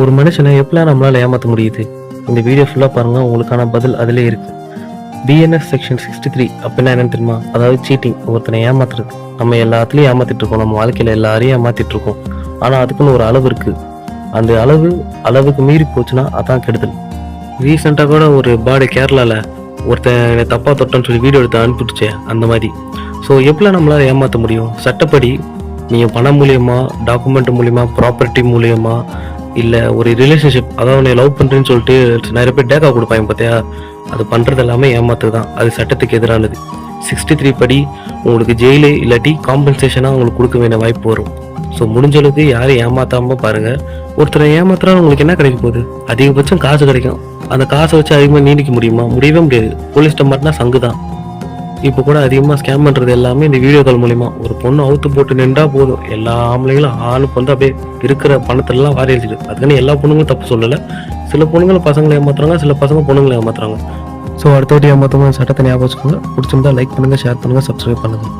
ஒரு மனுஷனை எப்படிலாம் நம்மளால ஏமாற்ற முடியுது? இந்த வீடியோ ஃபுல்லாக பாருங்கள், உங்களுக்கான பதில் அதிலே இருக்குது. பிஎன்எஸ் செக்ஷன் 63 அப்படின்னா என்னன்னு தெரியுமா? அதாவது சீட்டிங், ஒருத்தனை ஏமாத்துறது. நம்ம எல்லாத்துலேயும் ஏமாத்திட்டு இருக்கோம், நம்ம வாழ்க்கையில் எல்லாரையும் ஏமாத்திட்டு இருக்கோம். ஆனால் அதுக்குன்னு ஒரு அளவு இருக்குது. அந்த அளவுக்கு மீறி போச்சுன்னா அதான் கெடுதல். ரீசெண்டாக கூட ஒரு பாடி கேரளாவில் ஒருத்தன் தப்பாக தொட்டோன்னு சொல்லி வீடியோ எடுத்து அனுப்பிட்டுச்சே, அந்த மாதிரி. ஸோ எப்படிலாம் நம்மளால் ஏமாற்ற முடியும்? சட்டப்படி நீங்கள் பணம் மூலியமா, டாக்குமெண்ட் மூலியமா, ப்ராப்பர்ட்டி மூலியமா, இல்லை ஒரு ரிலேஷன்ஷிப், அதாவது உன்னை லவ் பண்ணுறேன்னு சொல்லிட்டு நிறைய பேர் டேக்கா கொடுப்பாங்க பார்த்தியா, அது பண்ணுறது எல்லாமே ஏமாத்து தான். அது சட்டத்துக்கு எதிரானது. 63 படி உங்களுக்கு ஜெயிலு இல்லாட்டி காம்பன்சேஷனாக உங்களுக்கு கொடுக்க வேண்டிய வாய்ப்பு வரும். ஸோ முடிஞ்ச அளவுக்கு யாரையும் ஏமாத்தாமல் பாருங்கள். ஒருத்தரை ஏமாத்துறா உங்களுக்கு என்ன கிடைக்க போகுது? அதிகபட்சம் காசு கிடைக்கும். அந்த காசை வச்சு அதிகமாக நீடிக்க முடியுமா? முடியவே முடியாது. போலீஸ்ட்ட மாட்டினா சங்கு தான். இப்போ கூட அதிகமாக ஸ்கேம் பண்ணுறது எல்லாமே இந்த வீடியோ கால் மூலிமா. ஒரு பொண்ணு அவுத்து போட்டு நின்றா போதும், எல்லா ஆம்பளைங்களும் ஆளுக்கு வந்து அப்படியே இருக்கிற பணத்தெல்லாம் வாரி அடிச்சிடு. அதுக்குன்னு எல்லா பொண்ணுங்களும் தப்பு சொல்லலை. சில பொண்ணுங்களை பசங்களை ஏமாத்துறாங்க, சில பசங்க பொண்ணுங்களை ஏமாத்துறாங்க. ஸோ அடுத்த வாட்டி ஏமாத்தவங்க சட்டத்தை ஞாபகம் வச்சுக்கோங்க. பிடிச்சிருந்தா லைக் பண்ணுங்கள், ஷேர் பண்ணுங்கள், சப்ஸ்கிரைப் பண்ணுங்கள்.